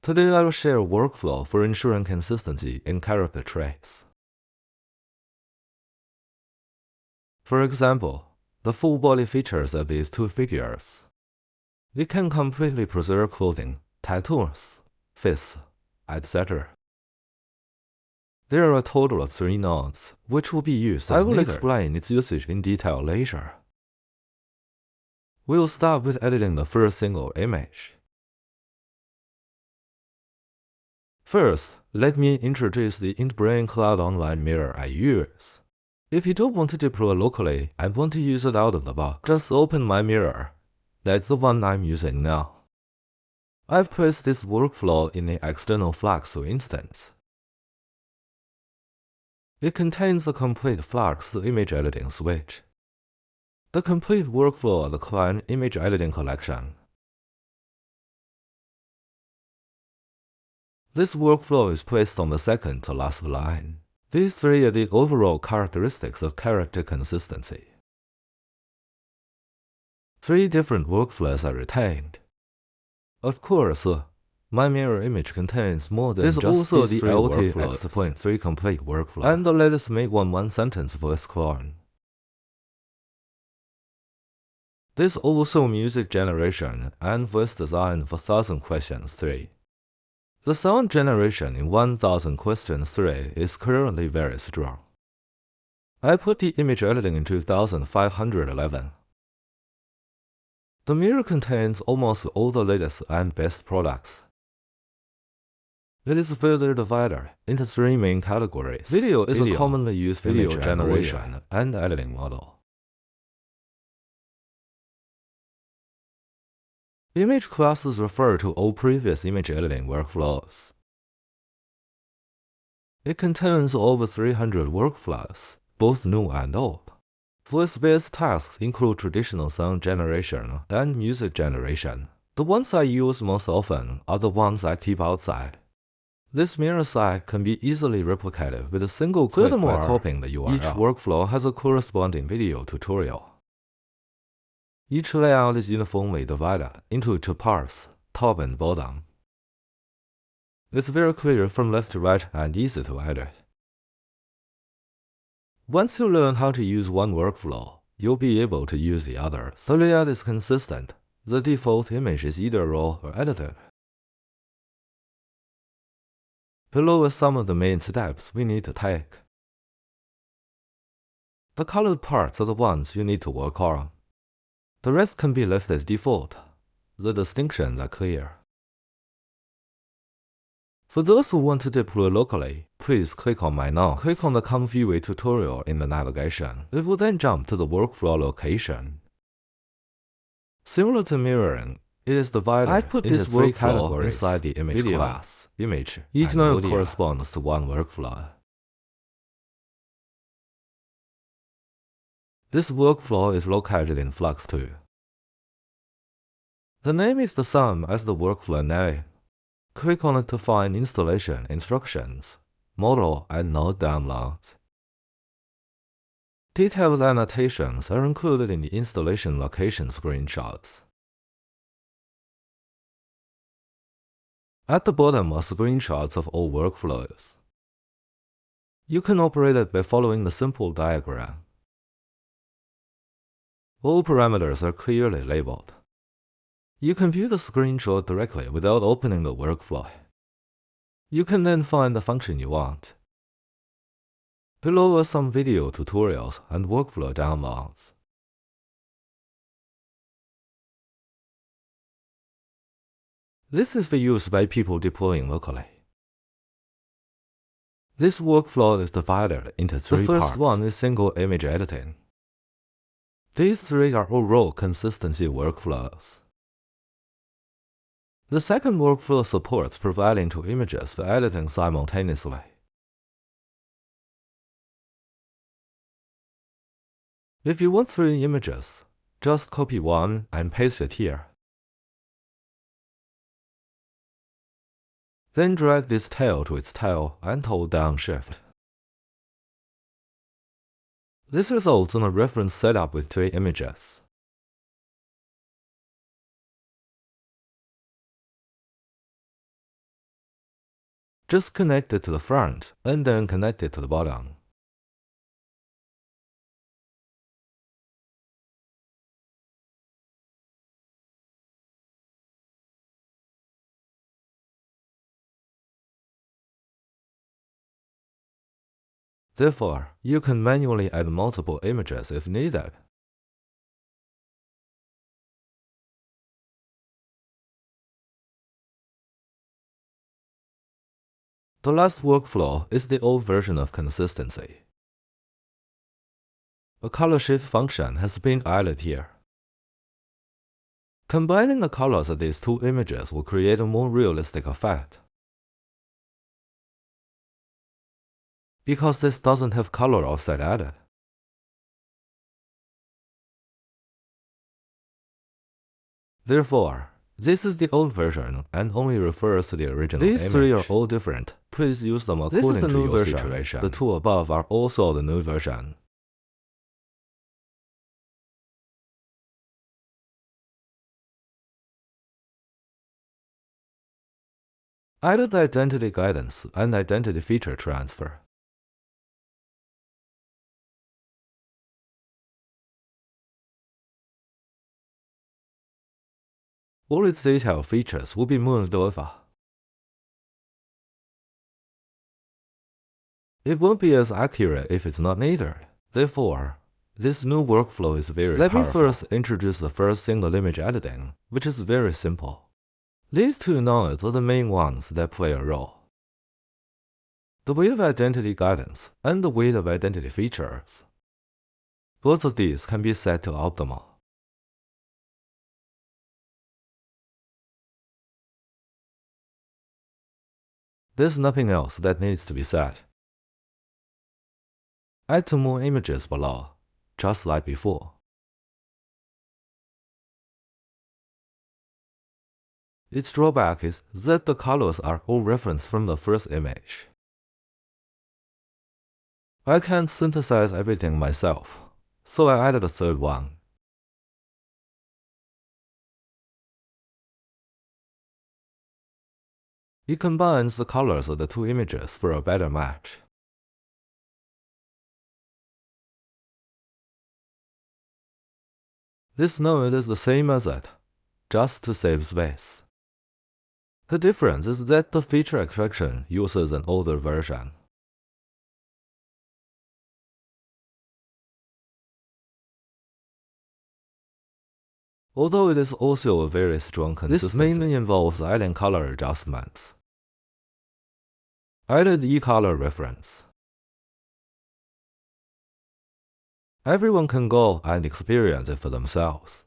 Today I will share a workflow for ensuring consistency in character traits. For example, the full body features of these two figures. We can completely preserve clothing, tattoos, fists, etc. There are a total of 3 nodes, which will be used as I will explain its usage in detail later. We will start with editing the first single image. First, let me introduce the IntBrain Cloud Online Mirror I use. If you don't want to deploy locally and want to use it out of the box, just open my mirror. That's the one I'm using now. I've placed this workflow in the external Flux2 instance. It contains the complete Flux2 image editing switch, the complete workflow of the Klein image editing collection. This workflow is placed on the second to last line. These 3 are the overall characteristics of character consistency. 3 different workflows are retained. Of course, my mirror image contains more than just also these 3 LTX.3 complete workflow. And let us make one sentence voice clone. This also music generation and voice design for 1000 questions 3. The sound generation in 1000 questions 3 is currently very strong. I put the image editing in 2511. The mirror contains almost all the latest and best products. It is further divided into 3 main categories. Video is a commonly used video generation and editing model. Image classes refer to all previous image editing workflows. It contains over 300 workflows, both new and old. Voice-based tasks include traditional sound generation and music generation. The ones I use most often are the ones I keep outside. This mirror site can be easily replicated with a single click by copying the URL. Each workflow has a corresponding video tutorial. Each layout is uniformly divided into 2 parts, top and bottom. It's very clear from left to right and easy to edit. Once you learn how to use one workflow, you'll be able to use the others. The layout is consistent. The default image is either raw or edited. Below are some of the main steps we need to take. The colored parts are the ones you need to work on. The rest can be left as default. The distinctions are clear. For those who want to deploy locally, please click on my notes. Click on the ComfyUI tutorial in the navigation. It will then jump to the workflow location. Similar to mirroring, it is divided into this 3 categories inside the image class. Image. Each node corresponds to one workflow. This workflow is located in Flux2. The name is the same as the workflow name. Click on it to find installation instructions, model and node downloads. Detailed annotations are included in the installation location screenshots. At the bottom are screenshots of all workflows. You can operate it by following the simple diagram. All parameters are clearly labeled. You can view the screenshot directly without opening the workflow. You can then find the function you want. Below are some video tutorials and workflow downloads. This is for use by people deploying locally. This workflow is divided into 3 parts. The first one is single image editing. These 3 are all raw consistency workflows. The second workflow supports providing 2 images for editing simultaneously. If you want 3 images, just copy one and paste it here. Then drag this tail to its tail and hold down Shift. This results in a reference setup with 3 images. Just connect it to the front and then connect it to the bottom. Therefore, you can manually add multiple images if needed. The last workflow is the old version of consistency. A color shift function has been added here. Combining the colors of these two images will create a more realistic effect. Because this doesn't have color offset added. Therefore, this is the old version and only refers to the original image. These three are all different. Please use them according to your situation. The two above are also the new version. Added identity guidance and identity feature transfer. All its detailed features will be moved over. It won't be as accurate if it's not needed. Therefore, this new workflow is very powerful. Let me first introduce the first single image editing, which is very simple. These two nodes are the main ones that play a role. The wave identity guidance and the weight of identity features. Both of these can be set to optimal. There's nothing else that needs to be set. Add two more images below, just like before. Its drawback is that the colors are all referenced from the first image. I can't synthesize everything myself, so I added a third one. It combines the colors of the two images for a better match. This node is the same as it, just to save space. The difference is that the feature extraction uses an older version. Although it is also a very strong consistency. This mainly involves adding color adjustments. Added e-color reference. Everyone can go and experience it for themselves.